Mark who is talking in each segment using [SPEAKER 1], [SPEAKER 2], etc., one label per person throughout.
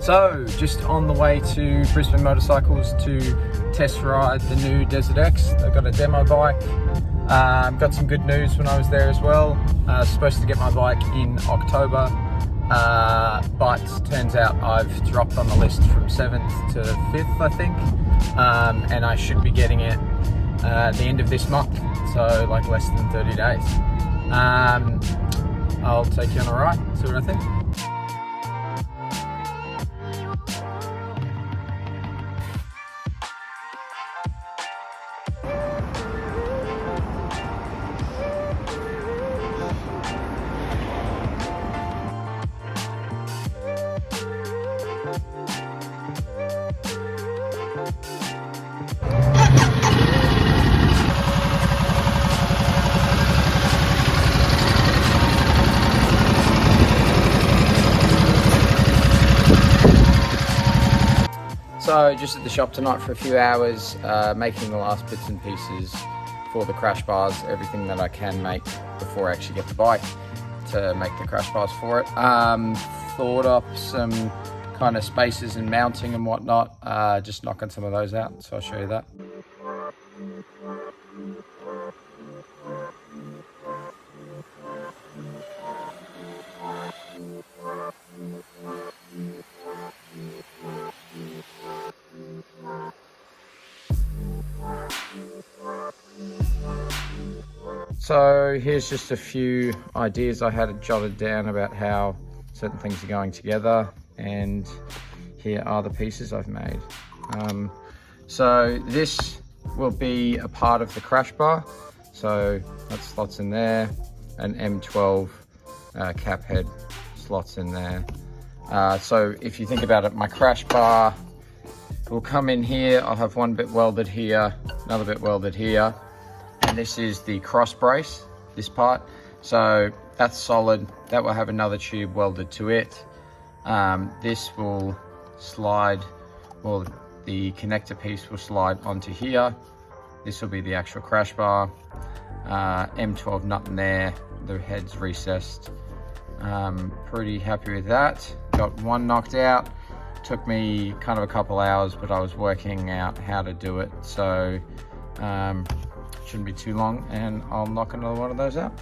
[SPEAKER 1] So, just on the way to Brisbane Motorcycles to test ride the new Desert X. They've got a demo bike. Got some good news when I was there as well. Supposed to get my bike in October, but turns out I've dropped on the list from 7th to 5th, I think. And I should be getting it at the end of this month, so like less than 30 days. I'll take you on a ride, see what I think. So just at the shop tonight for a few hours, making the last bits and pieces for the crash bars, everything that I can make before I actually get the bike to make the crash bars for it. Thought up some kind of spacers and mounting and whatnot, just knocking some of those out, so I'll show you that. So here's just a few ideas I had jotted down about how certain things are going together, and here are the pieces I've made. So this will be a part of the crash bar, so that slots in there, an M12 cap head slots in there. So if you think about it, my crash bar will come in here. I'll have one bit welded here, another bit welded here, and this is the cross brace, this part. So that's solid. That will have another tube welded to it. This will slide, well, the connector piece will slide onto here. This will be the actual crash bar. M12 nut in there, the head's recessed. Pretty happy with that. Got one knocked out. Took me kind of a couple hours, but I was working out how to do it, so shouldn't be too long, and I'll knock another one of those out.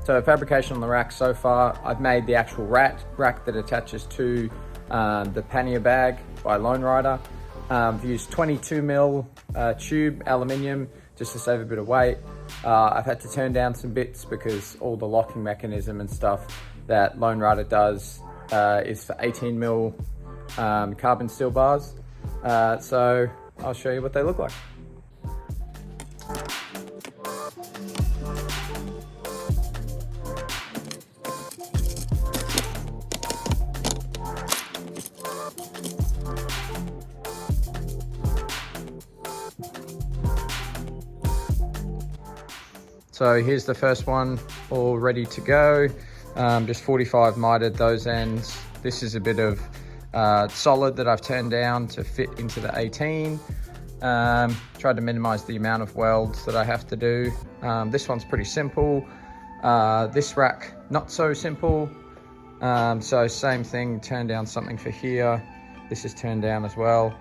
[SPEAKER 1] So fabrication on the rack so far, I've made the actual rack that attaches to the pannier bag by Lone Rider. I've used 22mm tube aluminium just to save a bit of weight. I've had to turn down some bits because all the locking mechanism and stuff that Lone Rider does is for 18mm carbon steel bars. So I'll show you what they look like. So here's the first one, all ready to go. Just 45 mitered those ends. This is a bit of solid that I've turned down to fit into the 18. Tried to minimize the amount of welds that I have to do. This one's pretty simple. This rack, not so simple. So same thing, turn down something for here. This is turned down as well.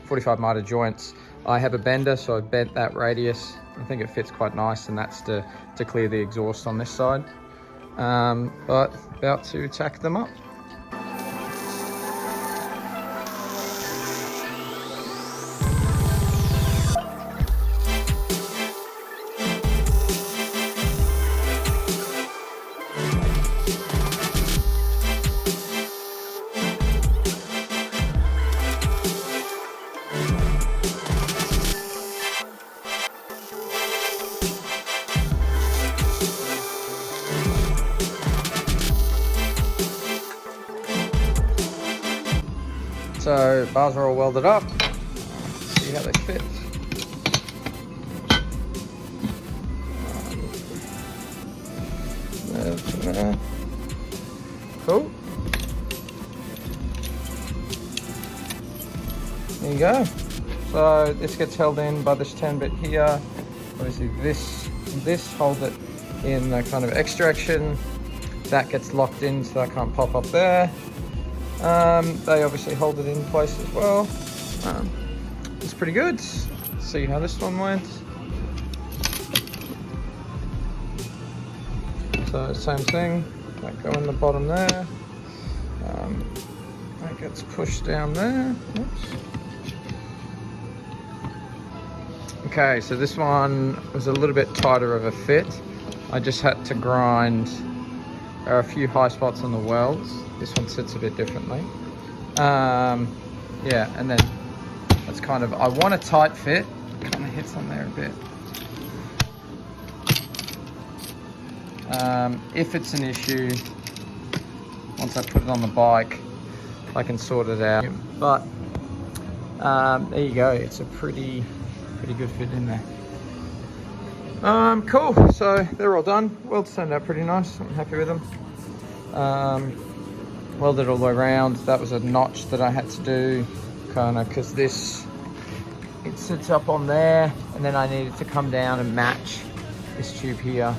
[SPEAKER 1] 45 miter joints. I have a bender, so I've bent that radius. I think it fits quite nice, and that's to clear the exhaust on this side. But about to tack them up. So bars are all welded up. Let's see how they fit. Cool. There you go. So this gets held in by this 10 bit here. Obviously this holds it in the kind of X direction. That gets locked in so that can't pop up there. They obviously hold it in place as well. It's pretty good. See how this one went. So same thing, that go in the bottom there. That gets pushed down there. Oops. Okay, so this one was a little bit tighter of a fit. I just had to grind a few high spots on the welds. This one sits a bit differently. Yeah, and then that's kind of, I want a tight fit. Kind of hits on there a bit. If it's an issue, once I put it on the bike, I can sort it out. But there you go. It's a pretty good fit in there. Cool. So they're all done. Welds turned out pretty nice. I'm happy with them. Welded all the way around. That was a notch that I had to do, kind of, because it sits up on there, and then I needed to come down and match this tube here.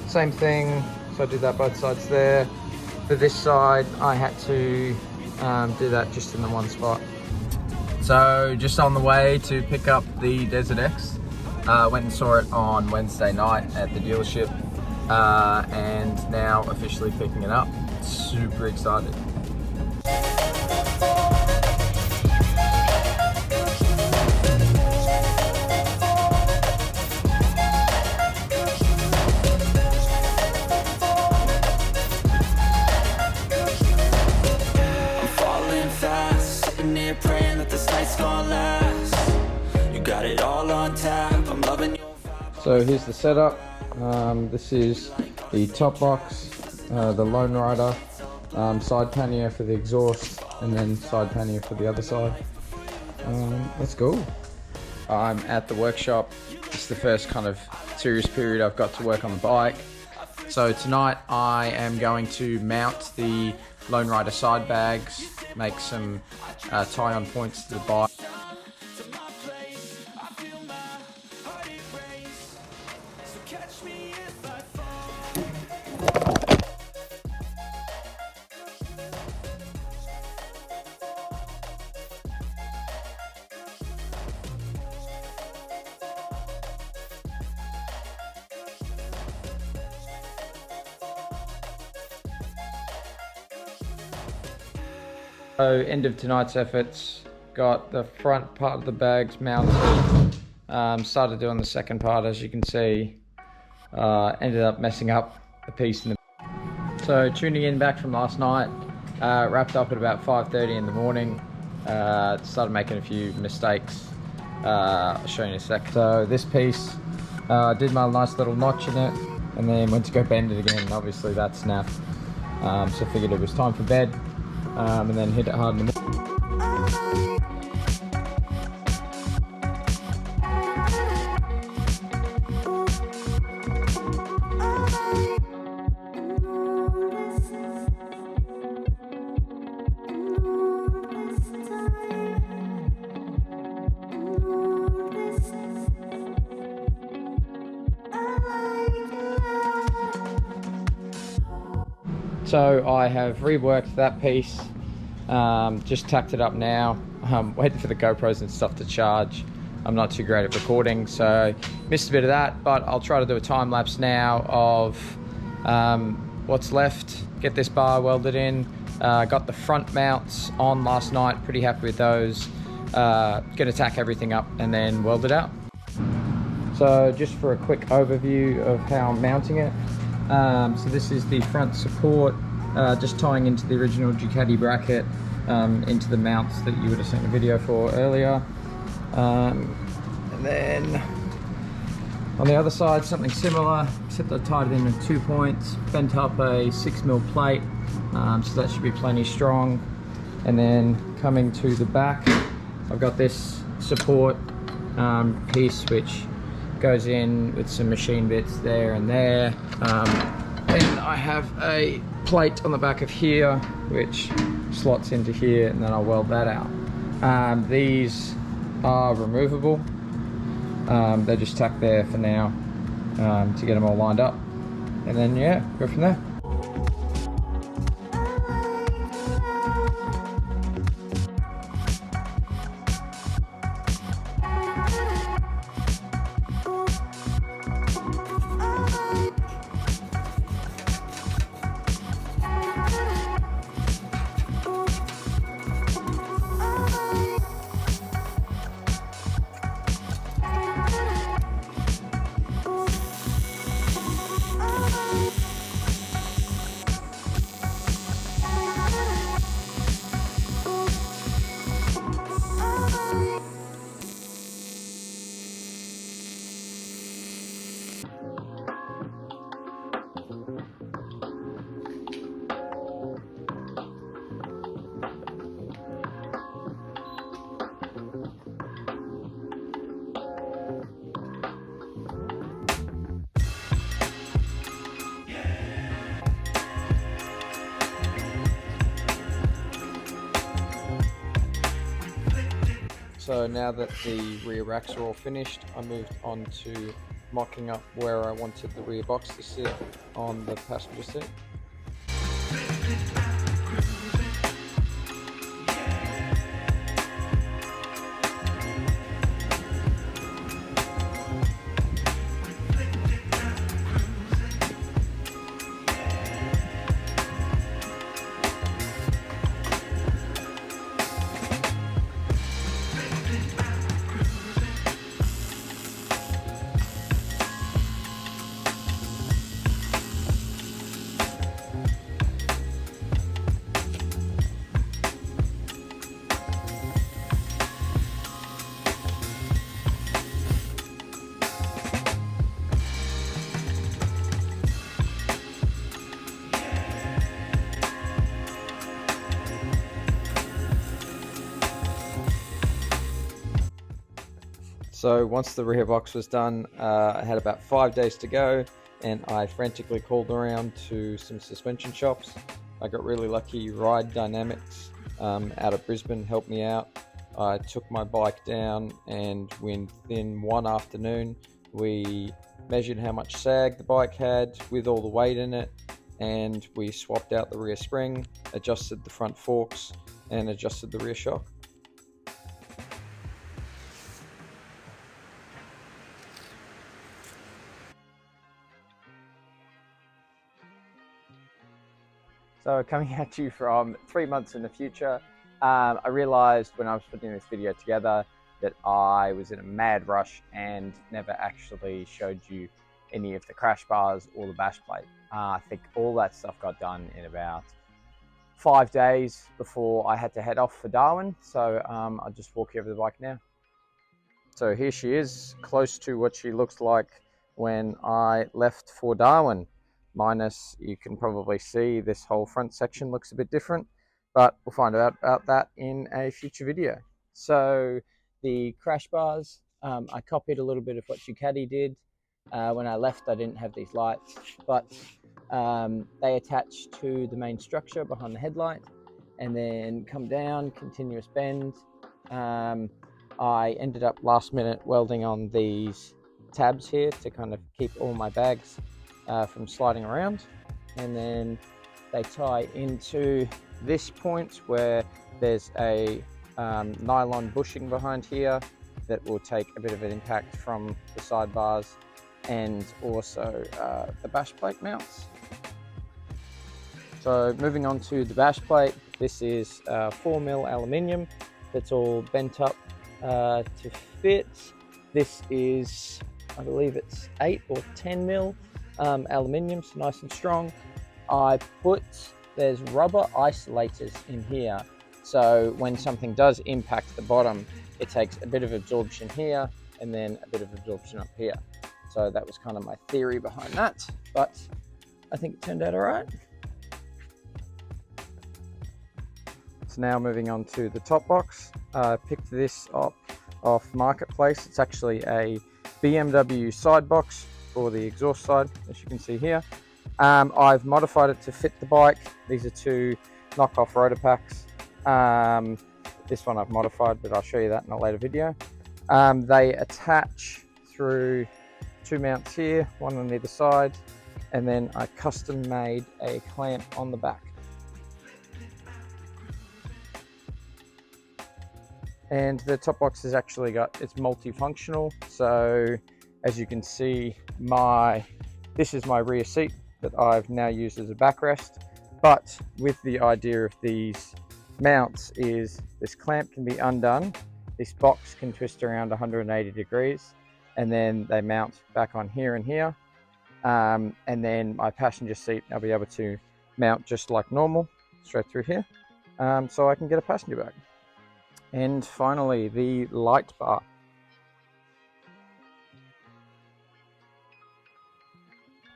[SPEAKER 1] Same thing, so I did that both sides there. For this side, I had to do that just in the one spot. So just on the way to pick up the Desert X, went and saw it on Wednesday night at the dealership, and now officially picking it up. Super excited. So here's the setup. This is the top box, the Lone Rider, side pannier for the exhaust, and then side pannier for the other side. Let's go. I'm at the workshop. It's the first kind of serious period I've got to work on the bike. So tonight I am going to mount the Lone Rider side bags, make some tie-on points to the bike. So end of tonight's efforts, got the front part of the bags mounted, started doing the second part, as you can see, ended up messing up a piece in the... So tuning in back from last night, wrapped up at about 5:30 in the morning, started making a few mistakes, I'll show you in a sec. So this piece, did my nice little notch in it, and then went to go bend it again, and obviously that snapped, so figured it was time for bed. And then hit it hard in the morning. So I have reworked that piece, just tacked it up now, waiting for the GoPros and stuff to charge. I'm not too great at recording, so missed a bit of that, but I'll try to do a time lapse now of what's left, get this bar welded in. Got the front mounts on last night, pretty happy with those. Gonna tack everything up and then weld it out. So just for a quick overview of how I'm mounting it. So this is the front support, just tying into the original Ducati bracket, into the mounts that you would have seen a video for earlier. And then on the other side, something similar, except I tied it in with 2 points, bent up a 6mm plate, so that should be plenty strong. And then coming to the back, I've got this support piece which goes in with some machine bits there and there. Then I have a plate on the back of here which slots into here, and then I'll weld that out. These are removable. They're just tacked there for now. to get them all lined up, and then yeah, go from there. So now that the rear racks are all finished, I moved on to mocking up where I wanted the rear box to sit on the passenger seat. So once the rear box was done, I had about 5 days to go, and I frantically called around to some suspension shops. I got really lucky. Ride Dynamics out of Brisbane helped me out. I took my bike down, and within one afternoon we measured how much sag the bike had with all the weight in it, and we swapped out the rear spring, adjusted the front forks, and adjusted the rear shock. So coming at you from 3 months in the future, I realized when I was putting this video together that I was in a mad rush and never actually showed you any of the crash bars or the bash plate. I think all that stuff got done in about 5 days before I had to head off for Darwin. So I'll just walk you over the bike now. So here she is, close to what she looks like when I left for Darwin. Minus, you can probably see this whole front section looks a bit different, but we'll find out about that in a future video. So the crash bars, I copied a little bit of what Ducati did. When I left, I didn't have these lights, but they attach to the main structure behind the headlight and then come down, continuous bend. I ended up last minute welding on these tabs here to kind of keep all my bags from sliding around, and then they tie into this point where there's a nylon bushing behind here that will take a bit of an impact from the sidebars, and also the bash plate mounts. So moving on to the bash plate, this is 4mm aluminium that's all bent up to fit. This is, I believe it's 8 or 10mm aluminium, so nice and strong. There's rubber isolators in here, so when something does impact the bottom, it takes a bit of absorption here and then a bit of absorption up here. So that was kind of my theory behind that, but I think it turned out all right. So now moving on to the top box. I picked this up off Marketplace. It's actually a BMW side box for the exhaust side, as you can see here. I've modified it to fit the bike. These are 2 knockoff rotor packs. This one I've modified, but I'll show you that in a later video. They attach through 2 mounts here, one on either side, and then I custom made a clamp on the back. And the top box has actually it's multifunctional. So as you can see, this is my rear seat that I've now used as a backrest. But with the idea of these mounts is this clamp can be undone. This box can twist around 180 degrees, and then they mount back on here and here. And then my passenger seat, I'll be able to mount just like normal, straight through here. So I can get a passenger bag. And finally, the light bar.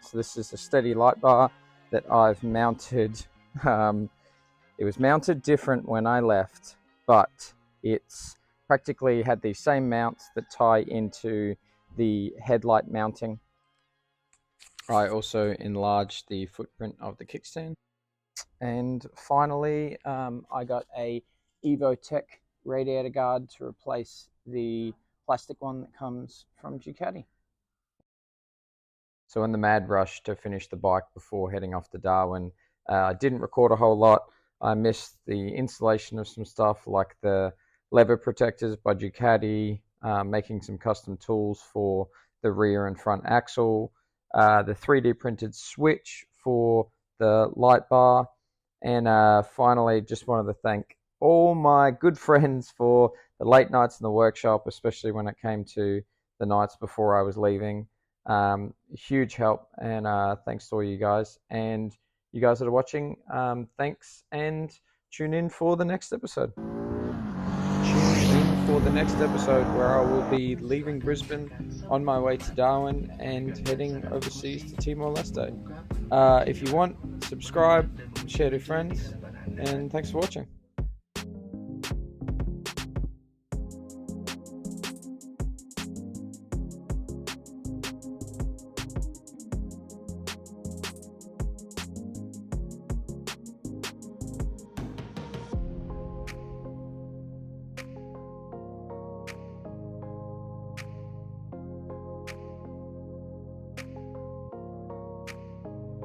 [SPEAKER 1] So this is a STEDI light bar that I've mounted. It was mounted different when I left, but it's practically had the same mounts that tie into the headlight mounting. I also enlarged the footprint of the kickstand. And finally, I got a EVOTech radiator guard to replace the plastic one that comes from Ducati. So in the mad rush to finish the bike before heading off to Darwin, I didn't record a whole lot. I missed the installation of some stuff like the lever protectors by Ducati, making some custom tools for the rear and front axle, the 3D printed switch for the light bar, and finally just wanted to thank all my good friends for the late nights in the workshop, especially when it came to the nights before I was leaving. Huge help, and thanks to all you guys. And you guys that are watching, thanks, and tune in for the next episode. Where I will be leaving Brisbane on my way to Darwin and heading overseas to Timor-Leste. If you want, subscribe, share to friends, and thanks for watching.